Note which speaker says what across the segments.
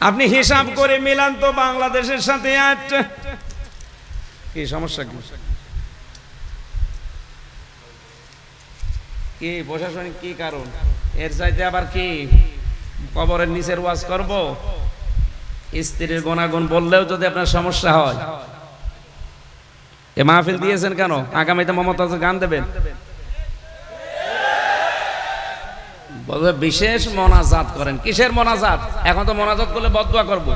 Speaker 1: আপনি হিসাব করে মিলান তো বাংলাদেশের সাথে কি সমস্যা, কি প্রশাসনিক কি কারণ? এর চাইতে আবার কি কবরের নিচের ওয়াজ করব? স্ত্রীর গুণাগুণ বললেও যদি আপনার সমস্যা হয়, এ মাহফিল দিয়েছেন কেন? আগামীতে মমতাজের গান দেবেন, বলবে বিশেষ মোনাজাত করেন। কিসের মোনাজাত? এখন তো মোনাজাত করলে বদদুয়া করব।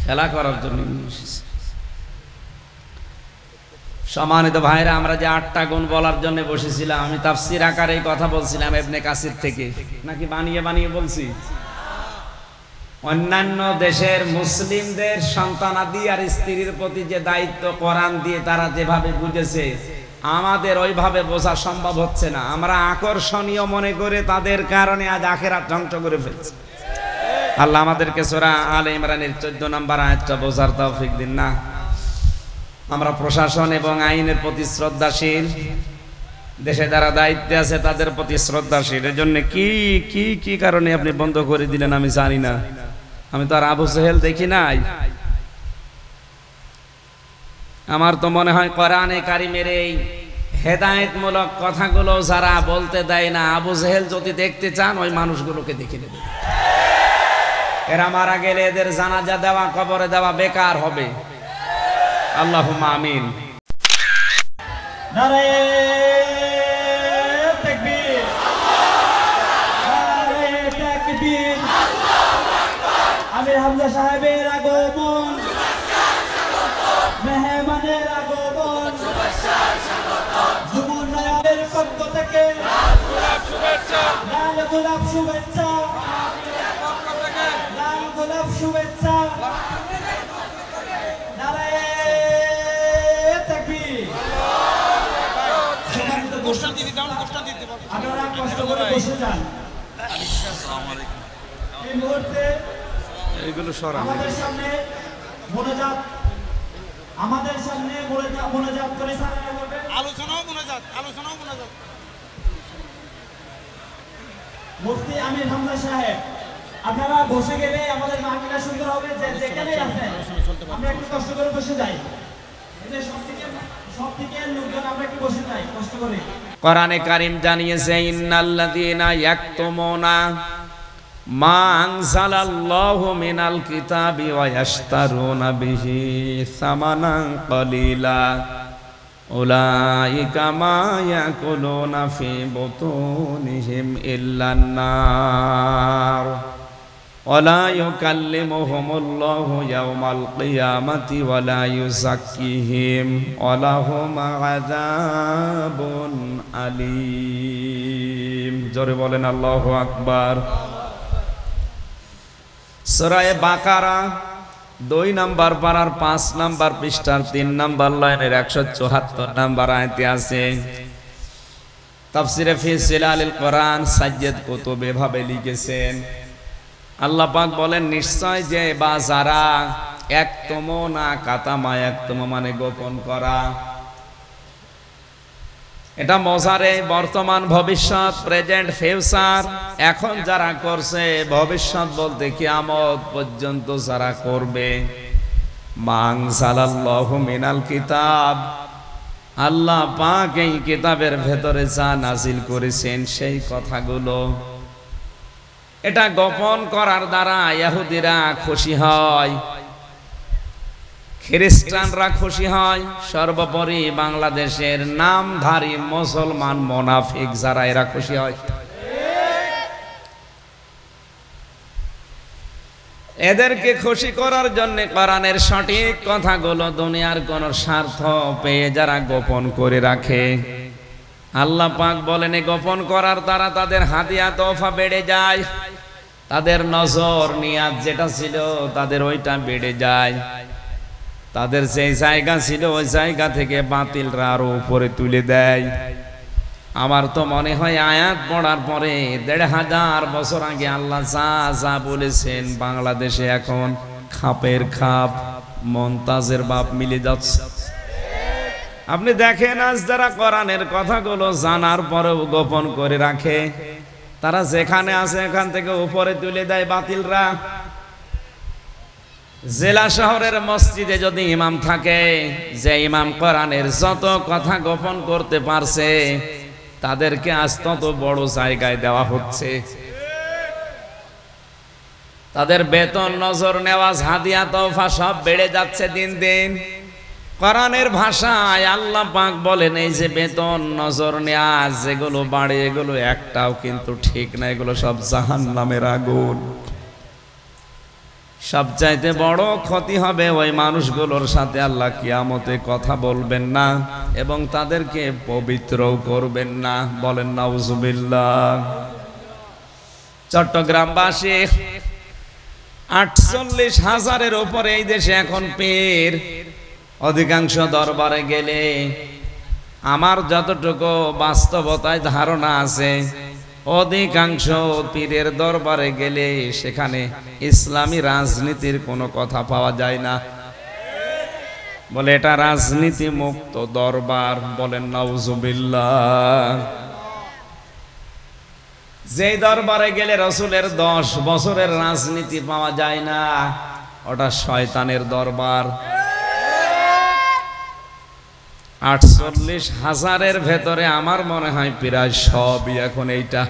Speaker 1: খেলা করার জন্য সম্মানিত ভাইরা, আমরা যে 8টা গুণ বলার জন্য বসেছিলাম, আমি তাফসীর আকারে এই কথা বলছিলাম ইবনে কাসির থেকে, নাকি বানিয়ে বানিয়ে বলছি? অন্যান্য দেশের মুসলিমদের সন্তানাদি আর স্ত্রীর প্রতি যে দায়িত্ব কোরআন দিয়ে তারা যেভাবে বুঝেছে, আমাদের ওইভাবে বোঝা সম্ভব হচ্ছে না। আমরা আকর্ষণীয় মনে করে তাদের কারণে আজ আখিরাত ধ্বংস করে ফেলছি। আল্লাহ আমাদেরকে সূরা আলে ইমরানের 14 নম্বর আয়াতটা বোঝার তৌফিক দিন না। আমরা প্রশাসন এবং আইনের প্রতি শ্রদ্ধাশীল, দেশে যারা দায়িত্বে আছে তাদের প্রতি শ্রদ্ধাশীল। এর জন্য কি কি কি কারণে আপনি বন্ধ করে দিলেন আমি জানি না। আমি তো আর আবু জেহেল দেখি নাই। আমার তো মনে হয় কোরআনে কারিমের এই হেদায়েতমূলক কথাগুলো যারা বলতে দেয় না, আবু জেহেল যদি দেখতে চান ওই মানুষগুলোকে দেখে নেবেন। এরা মারা গেলে এদের জানাজা দেওয়া, কবরে দেওয়া বেকার হবে। আল্লাহুম্মা আমিন।
Speaker 2: নারে তাকবীর, নারে তাকবীর। আমির হামজা সাহেবের আগমন, মেহমানের আগমন, যুবন নায়ের পক্ষ থেকে লাল গোলাপ শুভেচ্ছা, লাল গোলাপ শুভেচ্ছা। নারে তাকবীর। আপনারা কষ্ট করে বসে যান। এই মুহূর্তে আমাদের সামনে মোনাজাত, করে আলোচনাও মোনাজাত মুফতি আমির হামজা সাহেব। আপনারা বসে গেলে আমাদের মাহফিলটা সুন্দর হবে। যেখানেই আছেন আমরা একটু কষ্ট করে বসে যাই। সব থেকে লোকজন আমরা একটু বসে যাই কষ্ট করে।
Speaker 1: কোরআনে কারীম জানিয়েছে, ইন্নাল্লাযীনা ইয়াকতুমুনা মা আনজালাল্লাহু মিনাল কিতাবি ওয়া ইয়াশতারুনা বিহি সামানান ক্বালিলা উলাইকা মা ইয়াকুলুনা ফি বুতুনিহিম ইল্লান নার ওয়া লা ইউকাল্লিমুহুমুল্লাহু ইয়াওমাল কিয়ামাতি ওয়া লা ইউযাক্কিহিম ওয়া লাহুম আযাবুন আলীম। জোরে বলেন আল্লাহু আকবার। সূরা বাকারা 2 নম্বর পারার 5 নম্বর পৃষ্ঠার 3 নম্বর লাইনের 174 নম্বর আয়াতে আছে। তাফসিরে ফি জিলালিল কোরআন সাজ্জাদ কুতুব এভাবে লিখেছেন, আল্লাহ পাক বলেন, নিশ্চয় যে বা যারা একতমনা কাতামা, একতম মানে গোপন করা। এটা মজারে বর্তমান, ভবিষ্যৎ, প্রেজেন্ট, ফিউচার। এখন যারা করছে, ভবিষ্যৎ বলতে কিয়ামত পর্যন্ত যারা করবে। মানজালাল্লাহু মিনাল কিতাব, আল্লাহ পাক এই কিতাবের ভেতরে যা নাজিল করেছেন সেই কথাগুলো, এটা গোপন করার দ্বারা ইহুদিরা খুশি হয়, খ্রিস্টানরা খুশি হয়, সর্বোপরি বাংলাদেশের নামধারী মুসলমান মুনাফিক যারা, এরা খুশি হয়। এদেরকে খুশি করার জন্য কোরআনের সঠিক কথাগুলো দুনিয়ার কোন স্বার্থ পেয়ে যারা গোপন করে রাখে, আল্লাহ পাক বলেন এই গোপন করার দ্বারা তাদের হাদিয়া তোফা বেড়ে যায়, তাদের নজর নিয়াত যেটা ছিল তাদের ওইটা বেড়ে যায়, তাদের সেই জায়গা ছিল ওই জায়গা থেকে বাতিলরা আরো উপরে তুলে দেয়। আমার তো মনে হয় আয়াত পড়ার পরে ১৫০০ বছর আগে আল্লাহ যা যা বলেছেন বাংলাদেশে এখন খাপের খাপ, মমতাজের বাপ মিলে যাচ্ছে। আপনি দেখেন আজ যারা কোরআনের কথাগুলো জানার পরেও গোপন করে রাখে, তারা যেখানে আছে এখান থেকে উপরে তুলে দেয় বাতিলরা। জেলা শহরের মসজিদে যদি ইমাম থাকে, যে ইমাম কোরআনের যত কথা গোপন করতে পারছে তাদেরকে আজ তত বড় জায়গায় দেওয়া হচ্ছে। তাদের বেতন, নজর নেওয়াজ, হাদিয়া, তওফা সব বেড়ে যাচ্ছে দিন দিন। কোরআনের ভাষায় আল্লাহ পাক বলেন এই যে বেতন, নজর নেওয়াজ যেগুলো বাড়ে এগুলো একটাও কিন্তু ঠিক না, এগুলো সব জাহান্নামের আগুন। সবচাইতে বড় ক্ষতি হবে ওই মানুষগুলোর সাথে আল্লাহ কিয়ামতে কথা বলবেন না এবং তাদেরকে পবিত্রও করবেন না। বলেন নাউজুবিল্লাহ। চট্টগ্রামবাসী 48,000-এর উপরে এই দেশে এখন পীর। অধিকাংশ দরবারে গেলে আমার যতটুকু বাস্তবতায় ধারণা আছে, অধিকাংশ পীরের দরবারে গেলে সেখানে ইসলামী রাজনীতির কোনো কথা পাওয়া যায় না। বলে এটা রাজনীতি মুক্ত দরবার। বলেন নাউজুবিল্লাহ। যেই দরবারে গেলে রসুলের 10 বছরের রাজনীতি পাওয়া যায় না, ওটা শয়তানের দরবার। 48,000-এর ভেতরে আমার মনে হয় প্রায় সবই এখন এইটা।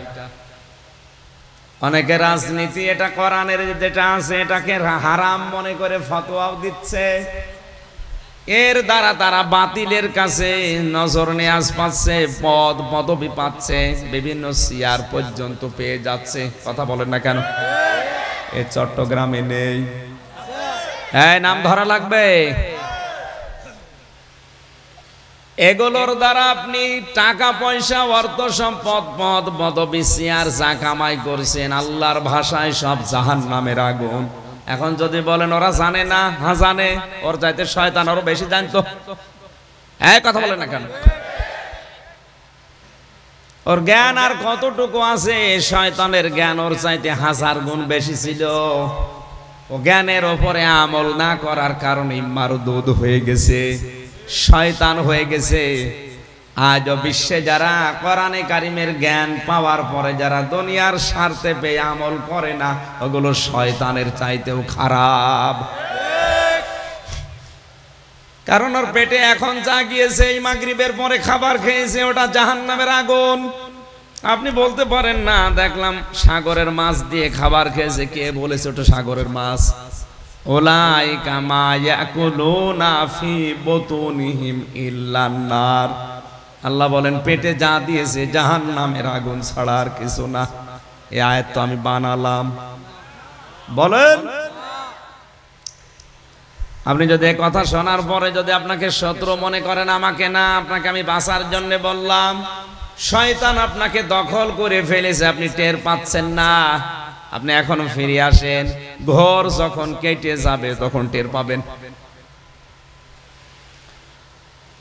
Speaker 1: অনেকে রাজনীতি এটা কোরআনের যেটা আছে এটাকে হারাম মনে করে ফতোয়াও দিচ্ছে। এর দ্বারা তারা বাতিলের কাছে নজর নেয়াজ পাচ্ছে, পদ পদবি পাচ্ছে, বিভিন্ন চেয়ার পর্যন্ত পেয়ে যাচ্ছে। কথা বলেন না কেন? এ চট্টগ্রামে নেই? হ্যাঁ, নাম ধরা লাগবে। এগুলোর দ্বারা আপনি টাকা পয়সা, অর্থ সম্পদ, পদ পদবি, চেয়ার যা কামাই করছেন, আল্লাহর ভাষায় সব জাহান্নামের আগুন। এখন যদি বলেন ওরা জানে না, হ্যাঁ জানে, ওর চাইতে শয়তান আরো বেশি জানতো। হ্যাঁ, কথা বলেন না কেন? ওর জ্ঞান আর কতটুকু আছে? শয়তানের জ্ঞান ওর চাইতে 1000 গুণ বেশি ছিল। ও জ্ঞানের ওপরে আমল না করার কারণে মারদুদ হয়ে গেছে, শয়তান হয়ে গেছে। আজ বিশ্বে যারা কোরআনে কারিমের জ্ঞান পাওয়ার পরে যারা দুনিয়ার স্বার্থে পেয়ে আমল করে না, ওগুলো শয়তানের চাইতেও খারাপ। কারণ ওর পেটে এখন যা গিয়েছে, এই মাগরিবের পরে খাবার খেয়েছে, ওটা জাহান্নামের আগুন। আপনি বলতে পারেন না দেখলাম সাগরের মাছ দিয়ে খাবার খেয়েছে। কে বলেছে ওটা সাগরের মাছ? উলাইকা মা ইয়াকুলুনা ফি বুতুনিহিম ইল্লান নার। আল্লাহ বলেন পেটে যা দিয়েছে জাহান্নামের আগুন ছাড়া আর কিছু না। এই আয়াত তো আমি বানালাম। বলেন, আপনি যদি এই কথা শোনার পরে যদি আপনাকে শত্রু মনে করেন, আমাকে না, আপনাকে আমি বাঁচার জন্য বললাম। শয়তান আপনাকে দখল করে ফেলেছে, আপনি টের পাচ্ছেন না। আপনি এখনো ফিরে আসেন, ঘর যখন কেটে যাবে তখন টের পাবেন।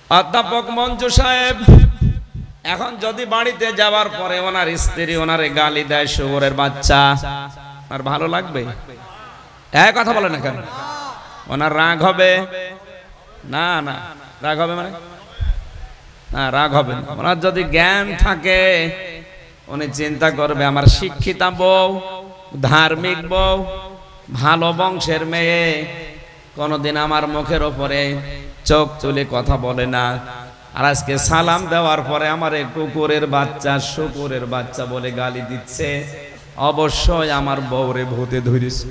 Speaker 1: অধ্যাপক মঞ্জু সাহেব এখন যদি বাড়িতে যাওয়ার পরে ওনার স্ত্রী ওনারে গালি দেয়, শুয়োরের বাচ্চা, আর ভালো লাগবে? এক কথা বলে না কেন? ওনার রাগ হবে না? না, রাগ হবে মানে না, রাগ হবে না। ওনার যদি জ্ঞান থাকে উনি চিন্তা করবে আমার শিক্ষিতা বউ, ধার্মিক বউ, ভালো বংশের মেয়ে কোনদিন আমার মুখের ওপরে চোখ তুলে কথা বলে না। আর আজকে সালাম দেওয়ার পরে আমার কুকুরের বাচ্চা, শুকুরের বাচ্চা বলে গালি দিচ্ছে। অবশ্যই আমার বউরে ভূতে ধরেছে।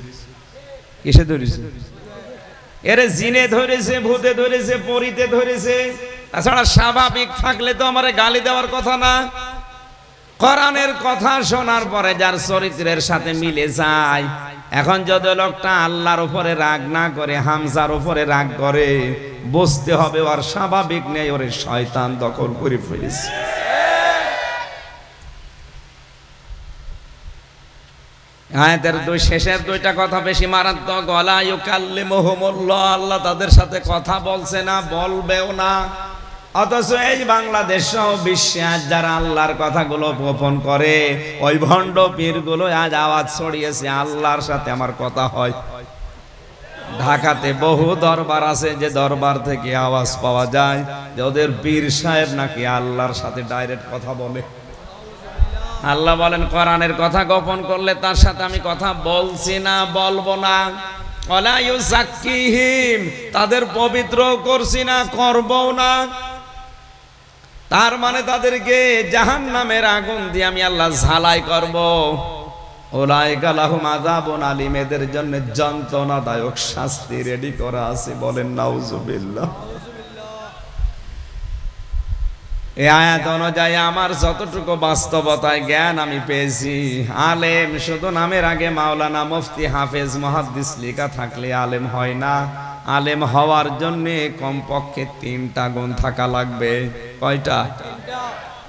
Speaker 1: কিসে ধরেছে? এরে জিনে ধরেছে, ভূতে ধরেছে, পরিতে ধরেছে। তাছাড়া স্বাভাবিক থাকলে তো আমারে গালি দেওয়ার কথা না। কোরআনের কথা শোনার পরে যার চরিত্রের সাথে মিলে যায়, এখন যদি লোকটা আল্লাহর উপরে রাগ না করে হামজার উপরে রাগ করে, বুঝতে হবে ওর স্বাভাবিক নেই, ওরে শয়তান দখল করে ফেলেছে। আয়াতের শেষের দুইটা কথা বেশি মারাত্মক। ওয়ালা ইউকাল্লিমুহুমুল্লাহ, আল্লাহ তাদের সাথে কথা বলছে না, বলবেও না। অথচ এই বাংলাদেশ সহ বিশ্বে আজ যারা আল্লাহর কথাগুলো গোপন করে, ওই ভণ্ড পীরগুলো আজ আওয়াজ ছড়িয়েছে আল্লাহর সাথে আমার কথা হয়। ঢাকাতে বহু দরবার আছে যে দরবার থেকে আওয়াজ পাওয়া যায় যে ওদের পীর সাহেব নাকি আল্লাহর সাথে ডাইরেক্ট কথা বলে। আল্লাহ বলেন কোরআনের কথা গোপন করলে তার সাথে আমি কথা বলছি না, বলবো না। ওয়ালা ইউযাক্কিহিম, তাদের পবিত্র করছি না, করবও না। তার মানে তাদেরকে জাহান্নামের আগুন দিয়ে আমি আল্লাহ ঝালাই করব। উলাইকা লাহুম আযাবুন আলীম, এদের জন্য যন্ত্রণাদায়ক শাস্তি রেডি করা আছে। বলেন নাউজুবিল্লাহ। এই আয়াত অনুযায়ী আমার যতটুকু বাস্তবতায় জ্ঞান আমি পেয়েছি, আলেম শুধু নামের আগে মাওলানা, মুফতি, হাফেজ, মুহাদ্দিস লেখা থাকলে আলেম হয় না। আলেম হওয়ার জন্য কমপক্ষে 3টা গুণ থাকা লাগবে। কয়টা?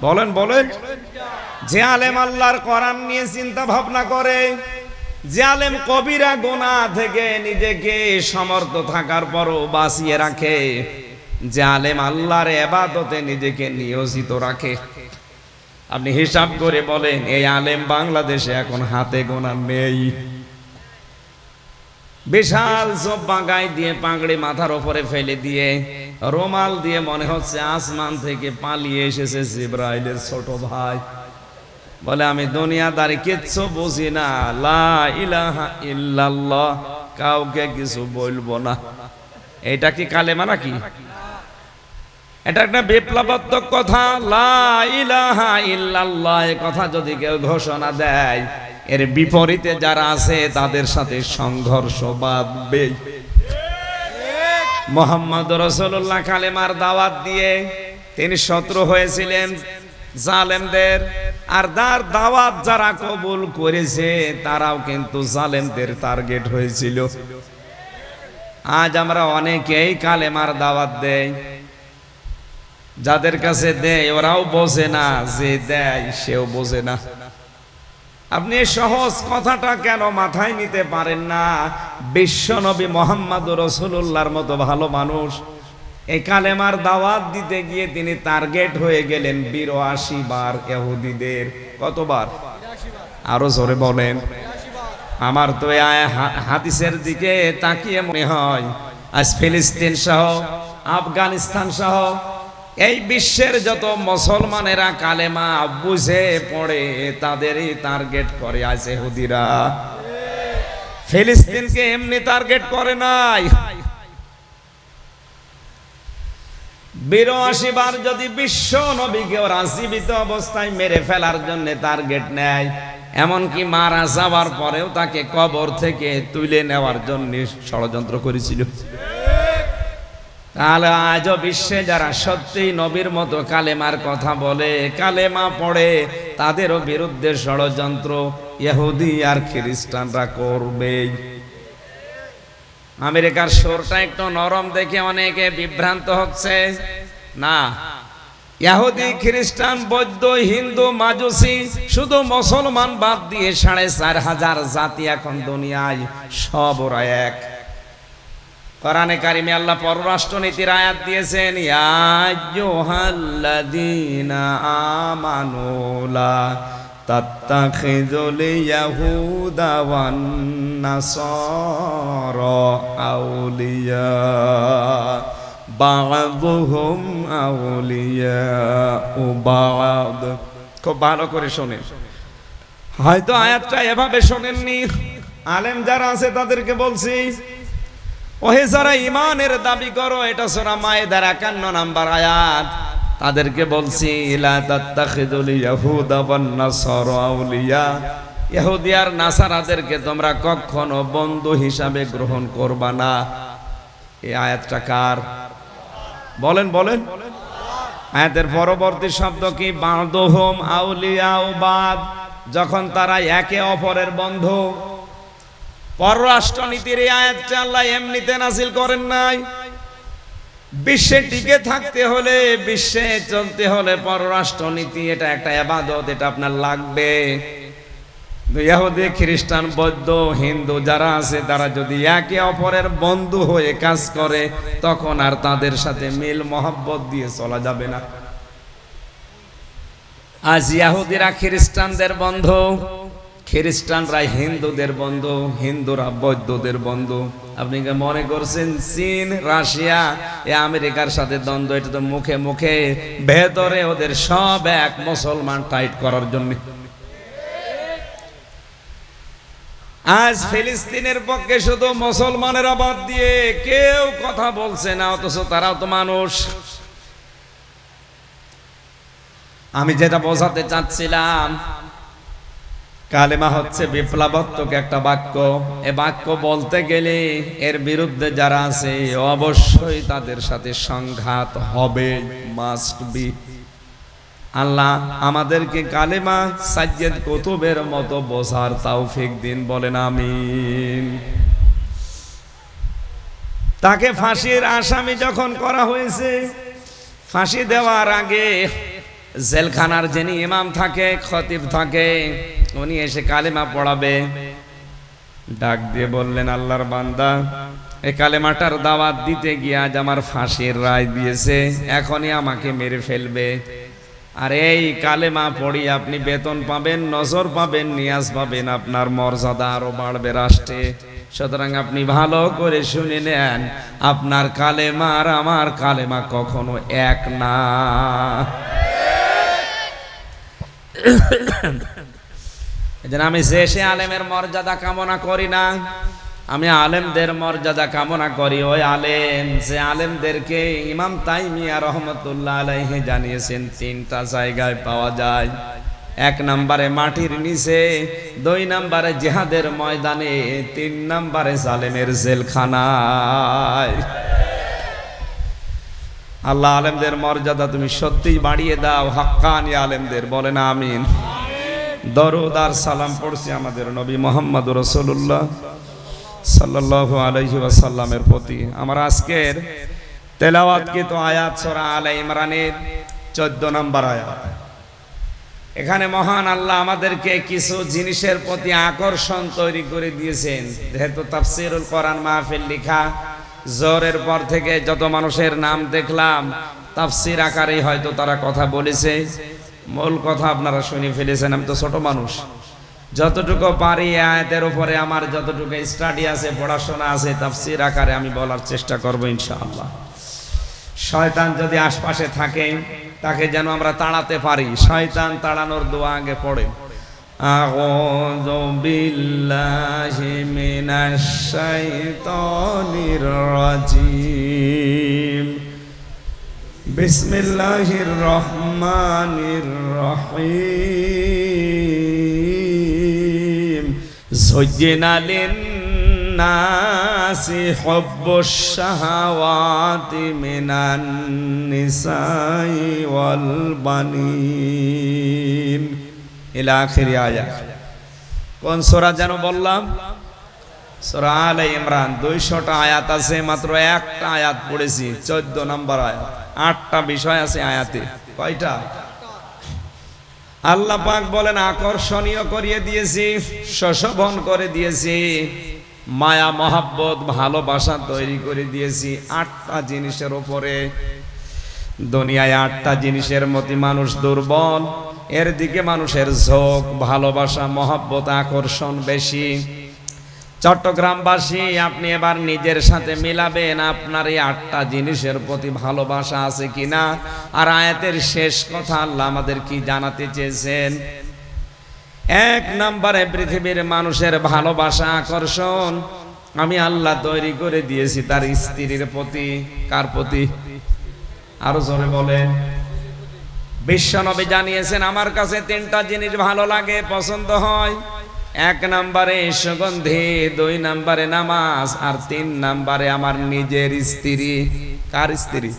Speaker 1: বলেন বলেন। যে আলেম আল্লাহর কোরআন নিয়ে চিন্তা ভাবনা করে, যে আলেম কবিরা গুনাহ থেকে নিজেকে সমর্থ থাকার পরও বাঁচিয়ে রাখে, যে আলেম আল্লাহর ইবাদতে নিজেকে নিয়োজিত রাখে। আপনি হিসাব করে বলেন এই আলেম বাংলাদেশে এখন হাতে গোনা নেই। বিশাল জব্বা গায়ে দিয়ে, পাগড়ি মাথার উপরে ফেলে দিয়ে, রুমাল দিয়ে মনে হচ্ছে আসমান থেকে পালিয়ে এসেছে জিবরাইলের ছোট ভাই। বলে আমি দুনিয়াদারি কিচ্ছু বুঝি না, লা ইলাহা ইল্লাল্লাহ, কাউকে কিছু বলবো না। এটা কি কালেমা নাকি? এটা একটা বিপ্লবাত্মক কথা। লা ইলাহা ইল্লাল্লাহ এ কথা যদি কেউ ঘোষণা দেয়, এর বিপরীতে যারা আছে তাদের সাথে সংঘর্ষ বাঁধবে। মুহাম্মদ রাসূলুল্লাহ কালেমার দাওয়াত দিয়ে তিনি শত্রু হয়েছিলেন জালেমদের, আর তার দাওয়াত যারা কবুল করেছে তারাও কিন্তু জালেমদের টার্গেট হয়েছিল। আজ আমরা অনেকেই কালেমার দাওয়াত দেই, যাদের কাছে দেয় ওরাও বোঝে না, যে দেয় সেও বোঝে না। আপনি এই সহজ কথাটা কেন মাথায় নিতে পারেন না? বিশ্বনবী মুহাম্মদ রাসূলুল্লাহর মতো ভালো মানুষ এই কালেমার দাওয়াত দিতে গিয়ে তিনি টার্গেট হয়ে গেলেন 82 বার ইহুদিদের। কতবার? আরো জোরে বলেন। আমার তো এই হাদিসের দিকে তাকিয়ে মনে হয় আজ ফিলিস্তিন সহ, আফগানিস্তান সহ এই বিশ্বের যত মুসলমানেরা কালেমা বুঝে পড়ে তাদেরই টার্গেট করে আজ ইহুদিরা। ফিলিস্তিনকে এমনি টার্গেট করে নাই। 82 বার যদি বিশ্ব নবীকে ওরা জীবিত অবস্থায় মেরে ফেলার জন্য টার্গেট নেয়, এমনকি মারা যাওয়ার পরেও তাকে কবর থেকে তুলে নেওয়ার জন্য ষড়যন্ত্র করেছিল। তাহলে আজও বিশ্বে যারা সত্যি নবীর মতো কালেমার কথা বলে, কালেমা পড়ে, তাদেরও বিরুদ্ধে ষড়যন্ত্র ইহুদি আর খ্রিস্টানরা করবে। আমেরিকার সুরটা একটু নরম দেখে অনেকে বিভ্রান্ত হচ্ছে। না, ইহুদি, খ্রিস্টান, বৌদ্ধ, হিন্দু, মাজুসি, শুধু মুসলমান বাদ দিয়ে 4500 জাতি এখন দুনিয়ায়, সব ওরা এক। কোরআনে কারিমে আল্লাহ পররাষ্ট্রনীতির আয়াত দিয়েছেন, ইয়া আইয়ুহাল্লাযীনা আমানু লা তাত্তাখিযুল ইয়াহুদা ওয়ান নাসারা আউলিয়া বা'দুহুম আউলিয়াউ বা'দ। খুব ভালো করে শোনেন, হয়তো আয়াতটা এভাবে শোনেননি। আলেম যারা আছে তাদেরকে বলছি, ওহে যারা ইমানের দাবি করো, এটা সূরা মায়েদার 51 নম্বর আয়াত, তাদেরকে বলছি লা তাত্তাখিযুল ইয়াহুদা ওয়ান নাসারা আউলিয়া, ইহুদি আর নাসারাদেরকে তোমরা কখনো বন্ধু হিসাবে গ্রহণ করবা না। এই আয়াতটা কার? বলেন বলেন। আয়াতের পরবর্তী শব্দ কি? বা'দুহুম আউলিয়াউ বা'দ, যখন তারা একে অপরের বন্ধু। পররাষ্ট্রনীতির এই আয়াতটা আল্লাহ এমনিতে নাযিল করেন নাই। বিশ্বে টিকে থাকতে হলে, বিশ্বে চলতে হলে পররাষ্ট্রনীতি এটা একটা ইবাদত, এটা আপনার লাগবে। ইহুদি, খ্রিস্টান, বৌদ্ধ, হিন্দু যারা আছে তারা যদি একে অপরের বন্ধু হয়ে কাজ করে, তখন আর তাদের সাথে মিল মহব্বত দিয়ে চলা যাবে না। আজ ইহুদিরা খ্রিস্টানদের বন্ধু, খ্রিস্টানরা হিন্দুদের বন্ধু, হিন্দুরা বৌদ্ধদের বন্ধু। আপনি কি মনে করছেন চীন, রাশিয়া, আমেরিকার সাথে দ্বন্দ্ব? এটা তো মুখে মুখে, ভেতরে ওদের সব এক মুসলমান টাইট করার জন্য। আজ ফিলিস্তিনের পক্ষে শুধু মুসলমানের বাদ দিয়ে কেউ কথা বলছে না, অথচ তারাও তো মানুষ। আমি যেটা বোঝাতে চাচ্ছিলাম, কালেমা হচ্ছে বিপ্লবাত্মক একটা বাক্য। এ বাক্য বলতে গেলে এর বিরুদ্ধে যারা আছে অবশ্যই তাদের সাথে সংঘাত হবে, মাস্ট বি। আল্লাহ আমাদেরকে কালেমা সাজ্জেদ কুতুবের মতো বোঝার তৌফিক দিন, বলেন আমিন। তাকে ফাঁসির আসামি যখন করা হয়েছে, ফাঁসি দেওয়ার আগে জেলখানার যিনি ইমাম থাকে, খতিব থাকে, উনি এসে কালেমা পড়াবে। ডাক দিয়ে বললেন, আল্লাহর বান্দা, এই কালেমাটার দাওয়াত দিতে গিয়ে আজ আমার ফাঁসির রায় দিয়েছে, এখনই আমাকে মেরে ফেলবে। আর এই কালেমা পড়ি আপনি বেতন পাবেন, নজর পাবেন, নিয়াজ পাবেন, আপনার মর্যাদা আরো বাড়বে রাষ্ট্রে। সুতরাং আপনি ভালো করে শুনে নেন, আপনার কালেমা আর আমার কালেমা কখনো এক না। এজন্য আমি শেষে আলেমের মর্যাদা কামনা করি না, আমি আলেমদের মর্যাদা কামনা করি। ওই আলেম, যে আলেমদেরকে ইমাম তাইমিয়া রহমতুল্লাহ আলাইহি জানিয়েছেন তিনটা জায়গায় পাওয়া যায়। 1 নম্বরে মাটির নিচে, 2 নম্বরে জিহাদের ময়দানে, 3 নম্বরে জালেমের জেলখানায়। আল্লাহ আলেমদের মর্যাদা তুমি সত্যিই বাড়িয়ে দাও, হাক্কানি আলেমদের, বলেন আমিন। দরুদ আর সালাম পড়ছি আমাদের নবী মুহাম্মদ রাসূলুল্লাহ সাল্লাল্লাহু আলাইহি ওয়াসাল্লামের প্রতি। আমার আজকের তেলাওয়াতকৃত আয়াত সূরা আলে ইমরানের 14 নম্বর আয়াত। এখানে মহান আল্লাহ আমাদেরকে কিছু জিনিসের প্রতি আকর্ষণ তৈরি করে দিয়েছেন। যেহেতু তাফসীরুল কোরআন মাহফিল লেখা, জোহরের পর থেকে যত মানুষের নাম দেখলাম তাফসীর আকারে হয়তো তারা কথা বলেছে, মূল কথা আপনারা শুনে ফেলেছেন। আমি তো ছোট মানুষ, যতটুকু পারি আয়াতের উপরে আমার যতটুকু স্টাডি আছে, পড়াশোনা আছে, তাফসীর আকারে আমি বলার চেষ্টা করব ইনশাআল্লাহ। শয়তান যদি আশপাশে থাকে তাকে যেন আমরা তাড়াতে পারি। শয়তান তাড়ানোর দোয়া আগে পড়েন, আউযু বিল্লাহি মিনাশ শাইতানির রাজিম, বিসমিল্লাহির রহমানির রহিম। যুজ্জিনা লিন-নাসি হুব্বুশ শাহাওয়াতি মিনান নিসাই ওয়াল বানিন, ইলা আখিরি আয়াত। কোন সূরা যেন বললাম? সূরা আলে ইমরান। 200টা আয়াত আছে, মাত্র একটা আয়াত পড়েছি, 14 নম্বর আয়াত। 8টা বিষয় আছে আয়াতে। কয়টা? আল্লাহ পাক বলেন আকর্ষণীয় করিয়ে দিয়েছি, শোভন করে দিয়েছি, মায়া মহাব্বত ভালোবাসা তৈরি করে দিয়েছি 8টা জিনিসের উপরে। দুনিয়ায় 8টা জিনিসের মধ্যে মানুষ দুর্বল, এর দিকে মানুষের ঝোঁক, ভালোবাসা, মহাব্বত, আকর্ষণ বেশি। চট্টগ্রামবাসী, আপনি এবার নিজের সাথে মিলাবেন আপনার এই 8টা জিনিসের প্রতি ভালোবাসা আছে কিনা। আর আয়াতের শেষ কথা আল্লাহ আমাদের কি জানাতে চেয়েছেন? 1 নম্বরে পৃথিবীর মানুষের ভালোবাসা, আকর্ষণ আমি আল্লাহ তৈরি করে দিয়েছি তার স্ত্রীর প্রতি। কার প্রতি? আরো জোরে বলেন। বিশ্বনবী জানিয়েছেন আমার কাছে 3টা জিনিস ভালো লাগে, পছন্দ হয়। 1 নম্বরে সুগন্ধি, 2 নম্বরে নামাজ, আর 3 নম্বরে আমার নিজের স্ত্রী। কার স্ত্রী?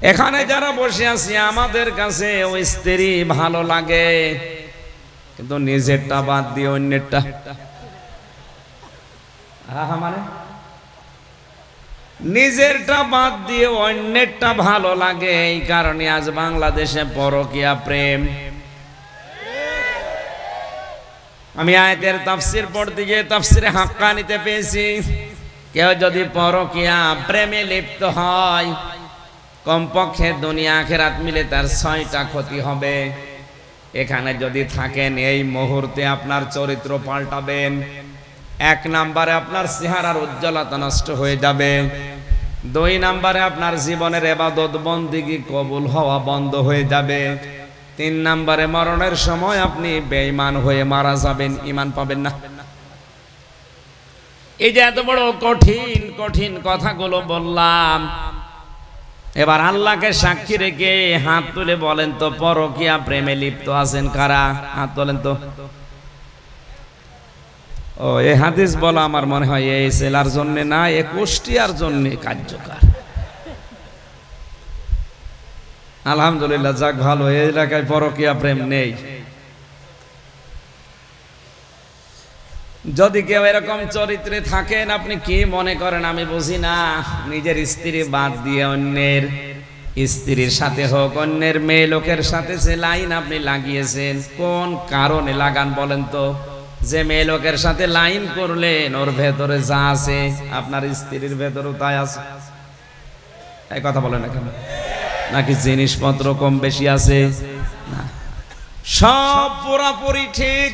Speaker 1: এখানে যারা বসে আছি আমাদের কাছে ওই স্ত্রী ভালো লাগে, কিন্তু নিজেরটা বাদ দিয়ে অন্যেরটা। মানে নিজেরটা বাদ দিয়ে অন্যেরটা ভালো লাগে। এই কারণে আজ বাংলাদেশে পরকীয়া প্রেম। আমি আয়াতের তাফসীর পড়তে গিয়ে তাফসীরে হাক্কানিতে পেয়েছি, কেউ যদি পরকীয়া প্রেমে লিপ্ত হয় কমপক্ষে দুনিয়া আখিরাত মিলে তার 6টা ক্ষতি হবে। এখানে যদি থাকেন এই মুহূর্তে আপনার চরিত্র পাল্টাবেন। 1 নম্বরে আপনার চেহারার উজ্জ্বলতা নষ্ট হয়ে যাবে। 2 নম্বরে আপনার জীবনের ইবাদত বন্দেগী কবুল হওয়া বন্ধ হয়ে যাবে। 3 নম্বরে মরণের সময় আপনি বেঈমান হয়ে মারা যাবেন, ঈমান পাবেন না। এই যে এত বড় কঠিন কঠিন কথাগুলো বললাম, এবার আল্লাহকে সাক্ষী রেখে হাত তুলে বলেন তো পরকীয়া প্রেমে লিপ্ত আছেন কারা? হাত তোলেন তো। ও এই হাদিস বলা আমার মনে হয় এই ছেলার জন্য না, এ কুষ্টিয়ার জন্য কার্যকর। আলহামদুলিল্লাহ, যাক ভালো, এই এলাকায় পরকীয়া প্রেম নেই। যদি কেউ এরকম চরিত্রে থাকেন, আপনি কি মনে করেন আমি বুঝি না, নিজের স্ত্রী বাদ দিয়ে অন্যের স্ত্রীর সাথে হোক, অন্যের মেয়ে লোকের সাথে যে লাইন আপনি লাগিয়েছেন, কোন কারণে লাগান বলেন তো? যে মেয়ে লোকের সাথে লাইন করলেন, ওর ভেতরে যা আছে আপনার স্ত্রীর ভেতরেও তাই আছে। এই কথা বলেন না কেন? নাকি জিনিসপত্র কম বেশি আছে? না, সব পুরোপুরি ঠিক।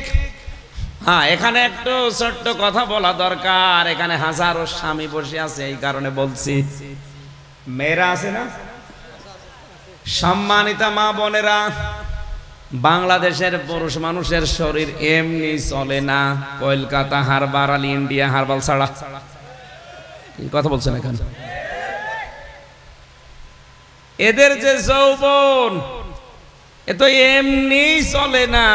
Speaker 1: হ্যাঁ, এখানে একটু ছোট্ট কথা বলা দরকার। এখানে হাজারো স্বামী বসে আছে, এই কারণে বলছি। মেয়েরা আছে না, সম্মানিতা মা বোনেরা, বাংলাদেশের পুরুষ মানুষের শরীর এমনি চলে না, কলকাতা হারবার আল ইন্ডিয়া হারবাল ছাড়া। কি কথা বলছেন এখানে? এদের যে যৌবন, এ তো এমনি চলে না।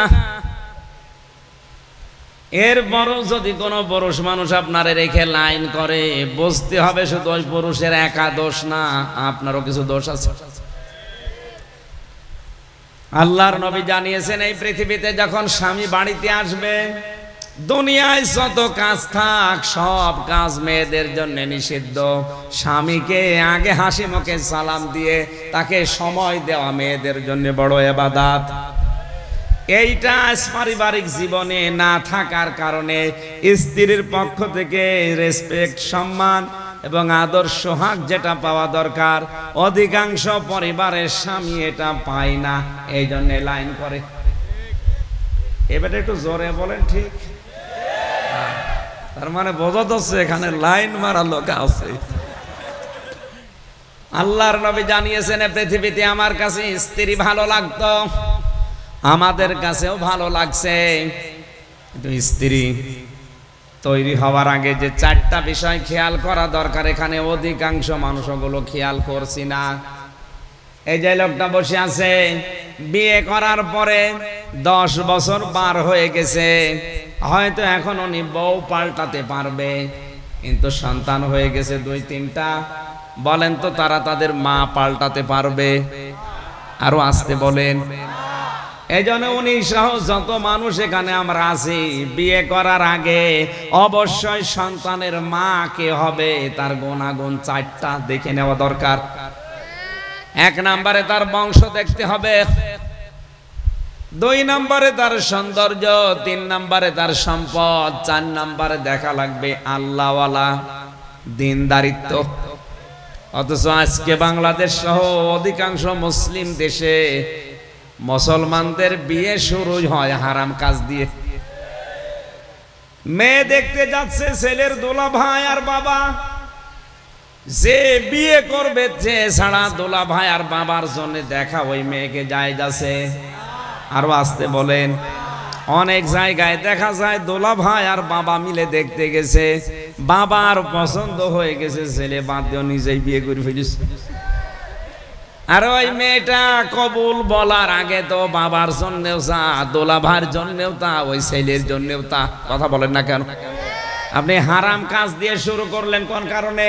Speaker 1: এর বড় যদি কোনো পুরুষ মানুষ আপনারে রেখে লাইন করে, বুঝতে হবে শুধু ওই পুরুষের একা দোষ না, আপনারও কিছু দোষ আছে। আল্লাহর নবী জানিয়েছেন, এই পৃথিবীতে যখন স্বামী বাড়িতে আসবে, দুনিয়ায় যত কাজ থাক সব কাজ মেয়েদের জন্য নিষিদ্ধ। স্বামীকে আগে হাসি মুখে সালাম দিয়ে তাকে সময় দেওয়া মেয়েদের জন্য বড় ইবাদত। এইটা পারিবারিক জীবনে না থাকার কারণে স্ত্রীর পক্ষ থেকে রেসপেক্ট, সম্মান এবং আদর সোহাগ যেটা পাওয়া দরকার, অধিকাংশ পরিবারের স্বামী এটা পায় না, এই জন্য লাইন করে। এবারে একটু জোরে বলেন, ঠিক? তার মানে বোঝা যাচ্ছে এখানে লাইন মারা লোক আছে। আল্লাহর নবী জানিয়েছেন, পৃথিবীতে আমার কাছে স্ত্রী ভালো লাগতো, আমাদের কাছেও ভালো লাগছে, কিন্তু স্ত্রী তৈরি হওয়ার আগে যে 4টা বিষয় খেয়াল করা দরকার, এখানে অধিকাংশ মানুষ ওগুলো খেয়াল করছি না। এই যে লোকটা বসে আছে, বিয়ে করার পরে 10 বছর পার হয়ে গেছে, হয়তো এখন উনি বউ পাল্টাতে পারবে, কিন্তু সন্তান হয়ে গেছে 2-3টা। বলেন তো তারা তাদের মা পাল্টাতে পারবে? আরো আসতে বলেন। এই জন্য উনি সহ যত মানুষ এখানে আমরা আছি, বিয়ে করার আগে অবশ্যই সন্তানের মা কে হবে তার গুণাগুণ 4টা দেখে নেওয়া দরকার। 1 নম্বরে তার বংশ দেখতে হবে, 2 নম্বরে তার সৌন্দর্য, 3 নম্বরে তার সম্পদ, 4 নম্বরে দেখা লাগবে আল্লাহওয়ালা দিনদারিত্ব। অথচ আজকে বাংলাদেশ সহ অধিকাংশ মুসলিম দেশে মুসলমানদের বিয়ে শুরু হয় হারাম কাজ দিয়ে। মেয়ে দেখতে যাচ্ছে ছেলের দোলা ভাই আর বাবা, যে বিয়ে করবে যে ছাড়া দোলা ভাই আর বাবার জন্য দেখা ওই মেয়েকে জায়েজ আছে? আরো আসতে বলেন। অনেক জায়গায় দেখা যায় দোলা ভাই আর বাবা মিলে দেখতে গেছে, বাবার পছন্দ হয়ে গেছে, ছেলে বাদ দিয়ে নিজেই বিয়ে করে ফেলেছে। আর ওই মেয়েটা কবুল বলার আগে তো বাবার জন্যেও তা, দোলা ভাইয়ের জন্যেও তা, ওই ছেলের জন্যেও তা। কথা বলেন না কেন? আপনি হারাম কাজ দিয়ে শুরু করলেন কোন কারণে?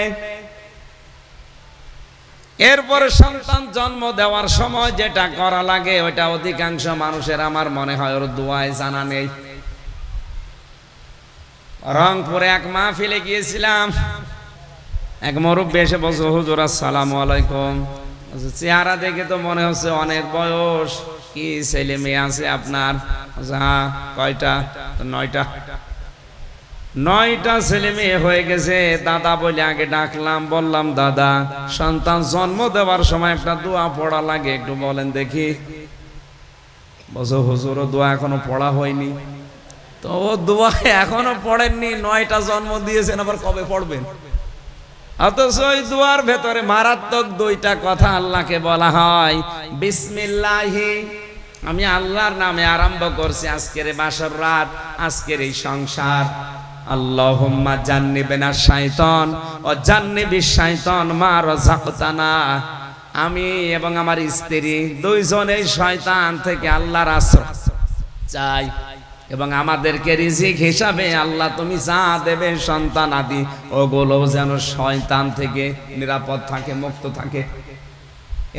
Speaker 1: এরপরে সন্তান জন্ম দেওয়ার সময় যেটা করা লাগে, ওইটা অধিকাংশ মানুষের আমার মনে হয় ওর দোয়ায় জানা নেই। রংপুরে এক মাহফিলে গিয়েছিলাম, এক মুরব্বি এসে বলছে, হুজুর আসসালামু আলাইকুম। চেহারা দেখে তো মনে হচ্ছে অনেক বয়স, কি ছেলে মেয়ে আছে আপনার? হ্যাঁ। কয়টা? 9টা। 9টা ছেলে মেয়ে হয়ে গেছে। দাদা বলে আগে ডাকলাম, বললাম দাদা সন্তান জন্ম দেওয়ার সময় একটা দোয়া পড়া লাগে, একটু বলেন দেখি। বলছো হুজুরও দোয়া এখনো পড়া হয়নি। তো ও দোয়া এখনো পড়েননি, 9টা জন্ম দিয়েছেন, আবার কবে পড়বেন? অথচ ওই দোয়ার ভেতরে মারাত্মক 2টা কথা আল্লাহকে বলা হয়। বিসমিল্লাহি, আমি আল্লাহর নামে আরম্ভ করছি আজকের এই বাসর রাত, আজকের এই সংসার। আল্লাহুম্মা জান্নিবিনা শাইতান ও জান্নিবিশ শাইতান মা রাযাকতানা, আমি এবং আমার স্ত্রী দুইজনেই শয়তান থেকে আল্লাহর আশ্রয় চাই, এবং আমাদেরকে রিজিক হিসাবে আল্লাহ তুমি যা দেবে সন্তান আদি, ওগুলো যেন শয়তান থেকে নিরাপদ থাকে, মুক্ত থাকে।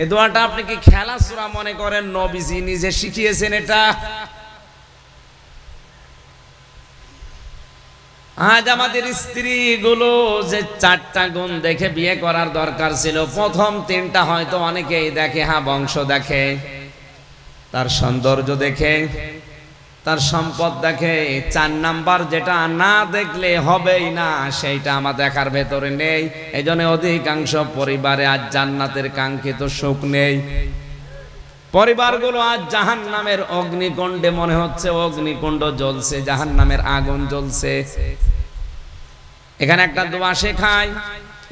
Speaker 1: এই দোয়াটা আপনি কি খেলা সূরা মনে করেন? নবীজি নিজে শিখিয়েছেন এটা। আজ আমাদের স্ত্রীগুলো যে 4টা গুণ দেখে বিয়ে করার দরকার ছিল, প্রথম 3টা হয়তো অনেকেই দেখে, হ্যাঁ বংশ দেখে, তার সৌন্দর্য দেখে, তার সম্পদ দেখে। 4 নাম্বার যেটা না দেখলে হবেই না, সেইটা আমার দেখার ভেতরে নেই। এই জন্য অধিকাংশ পরিবারে আজ জান্নাতের কাঙ্ক্ষিত সুখ নেই। পরিবারগুলো আজ জাহান্নামের অগ্নিকুণ্ডে, মনে হচ্ছে অগ্নিকুণ্ড জ্বলছে, জাহান্নামের আগুন জ্বলছে। এখানে একটা দোয়া শেখায়,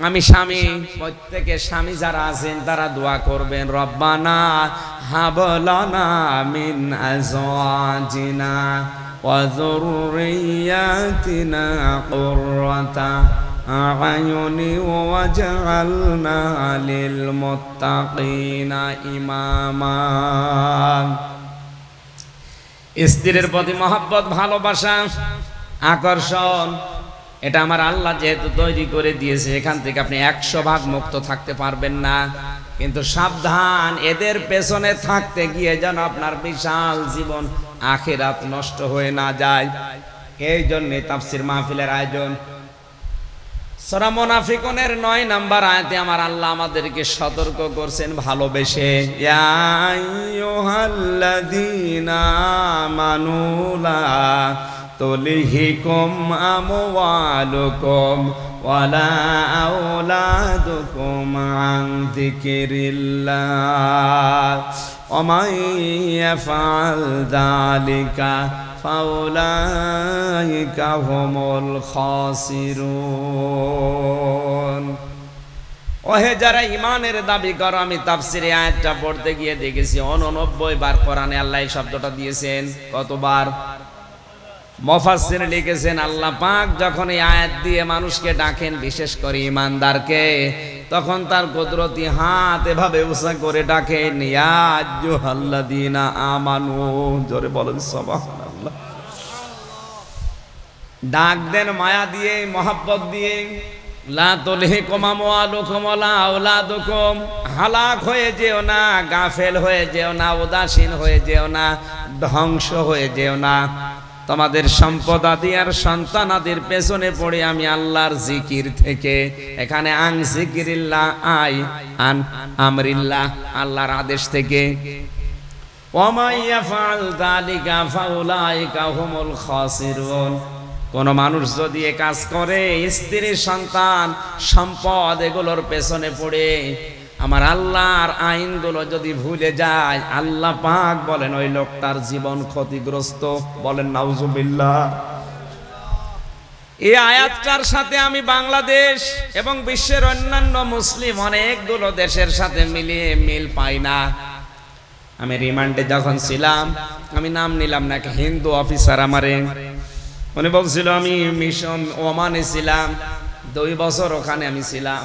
Speaker 1: আমি স্বামী, প্রত্যেকে স্বামী যারা আছেন তারা দোয়া করবেন, রব্বানা হাব লানা মিন আজওয়াজিনা ওয়া যুররিয়াতিনা কুররাতা আ'য়ুনি ওয়াজআলনা লিল মুত্তাকিনা ইমামা। স্ত্রীর প্রতি মহব্বত, ভালোবাসা, আকর্ষণ, এটা আমার আল্লাহ যেহেতু তৈরি করে দিয়েছে, এখান থেকে আপনি 100 ভাগ মুক্ত থাকতে পারবেন না। কিন্তু সাবধান, এদের পেছনে থাকতে গিয়ে যেন আপনার বিশাল জীবন আখিরাত নষ্ট হয়ে না যায়। এই জন্য তাফসীর মাহফিলের আয়োজন। সূরা মুনাফিকুনের 9 নাম্বার আয়াতে আমার আল্লাহ আমাদেরকে সতর্ক করছেন ভালোবেসে, ইয়া আইয়ুহাল্লাযীনা আমানু লা তুলহিকুম আমওয়ালুকুম ওয়ালা আওলাদুকুম আন যিকিরিল্লাহ ওয়া মান ইয়াফআল যালিকা ফাউলাইকা হুমুল খাসিরুন। ওহে যারা ঈমানের দাবি করো, আমি তাফসীরে আয়াতটা পড়তে গিয়ে দেখেছি 89 বার কোরআনে আল্লাহ এই শব্দটা দিয়েছেন। কতবার? মুফাসসির লিখেছেন আল্লাহ পাক যখন এই আয়াত দিয়ে মানুষকে ডাকেন, বিশেষ করে ঈমানদারকে, তখন তার কুদরতি হাত এভাবে উঁচা করে ডাকেন, ইয়া আইয়ুহাল্লাযীনা আমানু, জোরে বলেন সুবহানাল্লাহ। ডাক দেন মায়া দিয়ে, মহব্বত দিয়ে। লা তুলহিকুম আমওয়ালুকুম ওয়ালা আওলাদুকুম, হালাক হয়ে যেও না, গাফেল হয়ে যেও না, উদাসীন হয়ে যেও না, ধ্বংস হয়ে যেও না। তোমাদের সম্পদ আদি আর সন্তান আদির পেছনে পড়ে আমি আল্লাহর জিকির থেকে, এখানে আন জিকিরিল্লাহ আই আন আমরিল্লাহ, আল্লাহর আদেশ থেকে। ওয়া মান ইয়াফআল যালিকা ফাউলাইকা হুমুল খাসিরুন। কোন মানুষ যদি এ কাজ করে, স্ত্রী, সন্তান, সম্পদ এগুলোর পেছনে পড়ে আমার আল্লাহর আইনগুলো যদি ভুলে যায়, আল্লাহ পাক বলেন ওই লোকটার জীবন ক্ষতিগ্রস্ত। বলেন নাউজুবিল্লাহ। এই আয়াতটার সাথে আমি বাংলাদেশ এবং বিশ্বের অন্যান্য মুসলিম অনেকগুলো দেশের সাথে মিলিয়ে মিল পাই না। আমি রিমান্ডে যখন ছিলাম, আমি নাম নিলাম না, একটা হিন্দু অফিসার আমারে উনি বলছিল, আমি মিশন ওমানে ছিলাম 2 বছর, ওখানে আমি ছিলাম,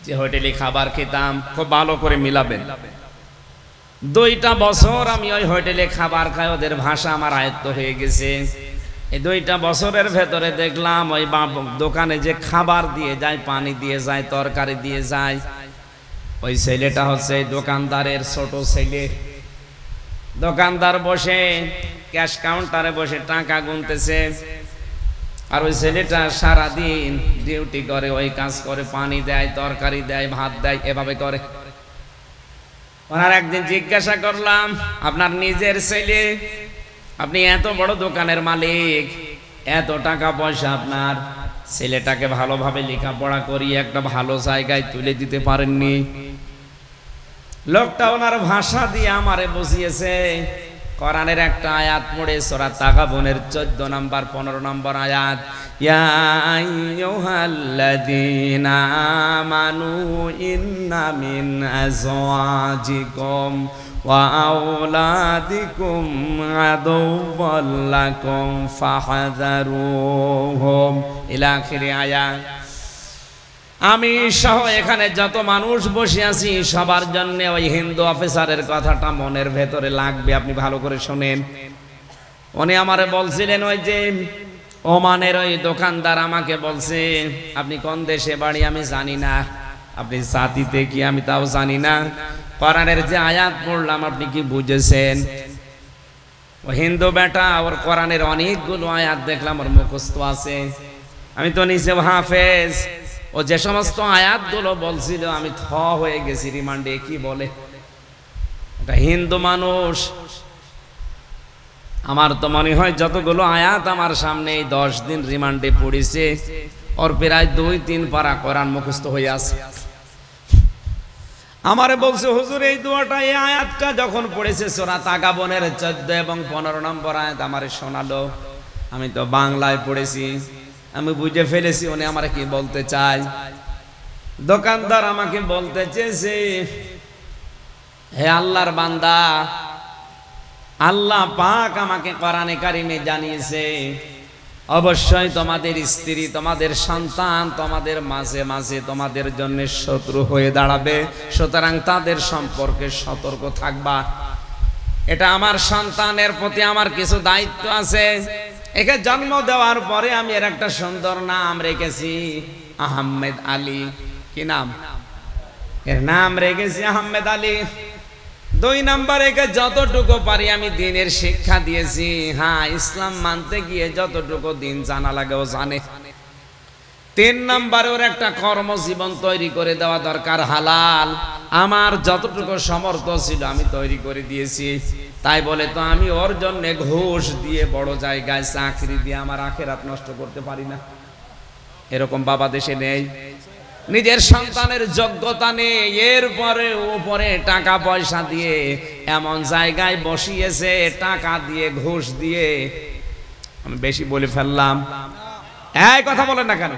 Speaker 1: যে হোটেলে খাবার খেতাম, খুব ভালো করে মিলাবেন, 2টা বছর আমি ওই হোটেলে খাবার খাই, ওদের ভাষা আমার আয়ত্ত হয়ে গেছে। এই 2টা বছরের ভেতরে দেখলাম ওই দোকানে যে খাবার দিয়ে যায়, পানি দিয়ে যায়, তরকারি দিয়ে যায়, ওই ছেলেটা হচ্ছে দোকানদারের ছোট ছেলে। দোকানদার বসে ক্যাশ কাউন্টারে বসে টাকা গুনতেছে, আর ওই ছেলেটা সারাদিন ডিউটি করে, ওই কাজ করে, পানি দেয়, তরকারি দেয়, ভাত দেয়, এভাবে করে। ওনার একদিন জিজ্ঞাসা করলাম, আপনার নিজের ছেলে, আপনি এত বড় দোকানের মালিক, এত টাকা পয়সা, আপনার ছেলেটাকে ভালোভাবে লেখাপড়া করিয়ে একটা ভালো জায়গায় তুলে দিতে পারেননি? লোকটা ওনার ভাষা দিয়ে আমারে বুঝিয়েছে। কোরআনের একটা আয়াত পড়ে সূরা তাগাবুনের 14 নম্বর 15 নম্বর আয়াত, ইয়া আইয়ুহাল্লাযীনা আমানু ইন্না মিন আজওয়াজিকুম ওয়া আওলাদিকুম আদুওয়াল লাকুম ফাহযারুহুম ইলা আখিরি আয়াত। আমি সহ এখানে যত মানুষ বসে আছি সবার জন্য ওই হিন্দু অফিসারের কথাটা মনের ভেতরে লাগবে, আপনি ভালো করে শোনেন। উনি আমারে বলছিলেন, ওই যে ওমানের ওই দোকানদার আমাকে বলছে, আপনি কোন দেশে বাড়ি আমি জানি না, আপনি জাতিতে কি আমি তাও জানি না, কোরআনের যে আয়াত পড়লাম আপনি কি বুঝেছেন? ও হিন্দু বেটা, ওর কোরআনের অনেকগুলো আয়াত দেখলাম ওর মুখস্থ আছে। আমি তো নিচে হাফেজ। ও যে সমস্ত আয়াতগুলো বলছিল আমি থ হয়ে গেছি রিমান্ডে। কি বলে এটা হিন্দু মানুষ? আমার তো মনে হয় যতগুলো আয়াত আমার সামনে এই 10 দিন রিমান্ডে পড়েছে ওর প্রায় 2-3 পারা কোরআন মুখস্থ হয়ে আছে। আমারে বলছে, হুজুর এই দোয়াটা, এই আয়াতটা যখন পড়েছে সূরা তাগাবুনের 14 এবং 15 নম্বর আয়াত আমারে শোনালো। আমি তো বাংলায় পড়েছি, আমি বুঝে ফেলেছি উনি আমারে কি বলতে চায়। দোকানদার আমাকে বলতে চেয়েছে, হে আল্লাহর বান্দা, আল্লাহ পাক আমাকে কোরআনে কারিমে জানিয়েছে অবশ্যই তোমাদের স্ত্রী, তোমাদের সন্তান তোমাদের মাঝে মাঝে তোমাদের জন্য শত্রু হয়ে দাঁড়াবে, সুতরাং তাদের সম্পর্কে সতর্ক থাকবা। এটা আমার সন্তানের প্রতি আমার কিছু দায়িত্ব আছে। একে জন্ম দেওয়ার পরে আমি এর একটা সুন্দর নাম রেখেছি আহমেদ আলী। কি নাম? এর নাম রেখেছি আহমেদ আলী। 2 নাম্বার, একে যতটুকু পারি আমি দিনের শিক্ষা দিয়েছি। হ্যাঁ, ইসলাম মানতে গিয়ে যতটুকু দিন জানা লাগে ও জানে। 3 নাম্বারে ওর একটা কর্মজীবন তৈরি করে দেওয়া দরকার, হালাল। আমার যতটুকু সামর্থ্য ছিল আমি তৈরি করে দিয়েছি। তাই বলে তো আমি ওর জন্য ঘুষ দিয়ে বড় জায়গায় চাকরি দিয়ে আমার আখিরাত নষ্ট করতে পারি না। এরকম বাবা দেশে নেই। নিজের সন্তানের যোগ্যতা নেই, এরপরে উপরে টাকা পয়সা দিয়ে এমন জায়গায় বসিয়েছে, টাকা দিয়ে ঘুষ দিয়ে। আমি বেশি বলে ফেললাম? এই কথা বলেন না কেন?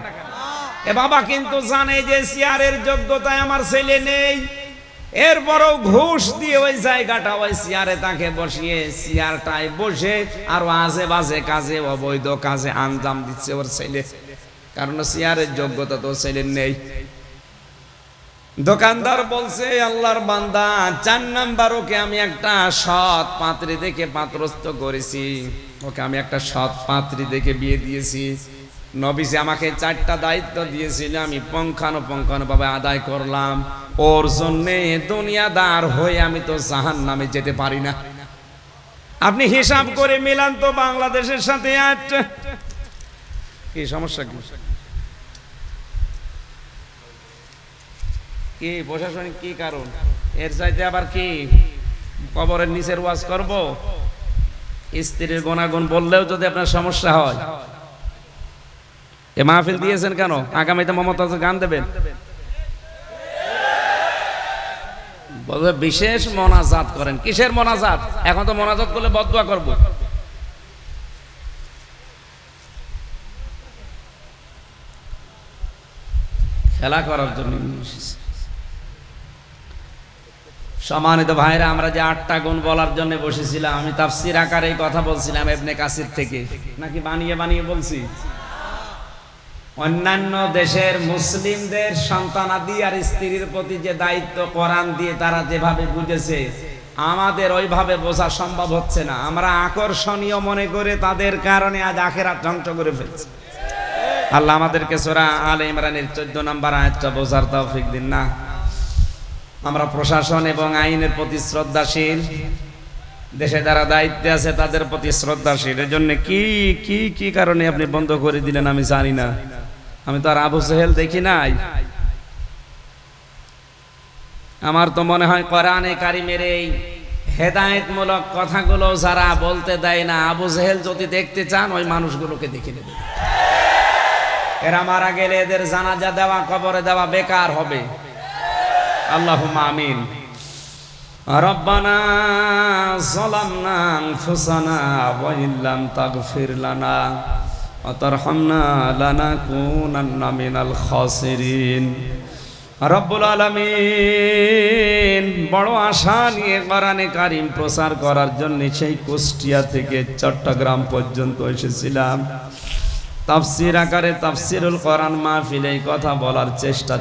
Speaker 1: এ বাবা কিন্তু জানে যে চেয়ারের যোগ্যতায় আমার ছেলে নেই, এরপরও ঘুষ দিয়ে ওই জায়গাটা ওই চেয়ারে তাকে বসিয়ে চেয়ারটায় বসে আর আজে বাজে কাজে, অবৈধ কাজে আঞ্জাম দিচ্ছে ওর ছেলে, কারণ চেয়ারের যোগ্যতা তো ছেলের নেই। দোকানদার বলছে, আল্লাহর বান্দা, 4 নাম্বার, ওকে আমি একটা সৎ পাত্রী দেখে পাত্রস্থ করেছি, ওকে আমি একটা সৎ পাত্রী দেখে বিয়ে দিয়েছি। নবীজি আমাকে 4টা দায়িত্ব দিয়েছিল, আমি পুঙ্খানুপুঙ্খানুভাবে আদায় করলাম। ওর জন্যে দুনিয়াদার হয়ে আমি তো জাহান্নামে যেতে পারি না। আপনি হিসাব করে মিলান তো বাংলাদেশের সাথে। কি সমস্যা? কি প্রশাসনিক কি কারণ? এর চাইতে আবার কি কবরের নিচের ওয়াজ করব? স্ত্রীর গুণাগুণ বললেও যদি আপনার সমস্যা হয়, এ মাহফিল দিয়েছেন কেন? আগামীতে মমতাজ গান দেবেন, বলবে বিশেষ মোনাজাত করেন। কিসের মোনাজাত? এখন তো মোনাজাত করলে বদদুয়া করব। খেলা করার জন্য সম্মানিত ভাইরা, আমরা যে 8টা গুণ বলার জন্য বসেছিলাম, আমি তাফসীর আকারে কথা বলছিলাম ইবনে কাসির থেকে, নাকি বানিয়ে বানিয়ে বলছি? অন্যান্য দেশের মুসলিমদের সন্তানাদি আর স্ত্রীর প্রতি যে দায়িত্ব কোরআন দিয়ে তারা যেভাবে বুঝেছে, আমাদের ওইভাবে বোঝা সম্ভব হচ্ছে না। আমরা আকর্ষণীয় মনে করে তাদের কারণে আজ আখিরাত ধ্বংস করে ফেলছি। আল্লাহ আমাদেরকে সূরা আলে ইমরানের 14 নম্বর আয়াতটা বোঝার তৌফিক দিন না। আমরা প্রশাসন এবং আইনের প্রতি শ্রদ্ধাশীল, দেশে যারা দায়িত্বে আছে তাদের প্রতি শ্রদ্ধাশীল। এর জন্য কি কি কি কারণে আপনি বন্ধ করে দিলেন আমি জানি না। আমি তো আর আবু জেহেল দেখি নাই। আমার তো মনে হয় কোরআনে কারিমের এই হেদায়েতমূলক কথাগুলো যারা বলতে দেয় না, আবু জেহেল যদি দেখতে চান ওই মানুষগুলোকে দেখে নেবেন। এরা মারা গেলে এদের জানাজা দেওয়া, কবরে দেওয়া বেকার হবে। আল্লাহুম্মা আমিন। রব্বানা যালামনা আনফুসানা ওয়া ইল্লাম তাগফির লানা ওয়া তারহামনা লানাকুনান্না মিনাল খাসিরিন। রব্বুল আলামিন বড় আশা নিয়ে কোরআনে কারীম প্রচার করার জন্য সেই কুষ্টিয়া থেকে চট্টগ্রাম পর্যন্ত এসেছিলাম। তাফসীর আকারে তাফসীরুল কোরআন মাহফিলে কথা বলার চেষ্টা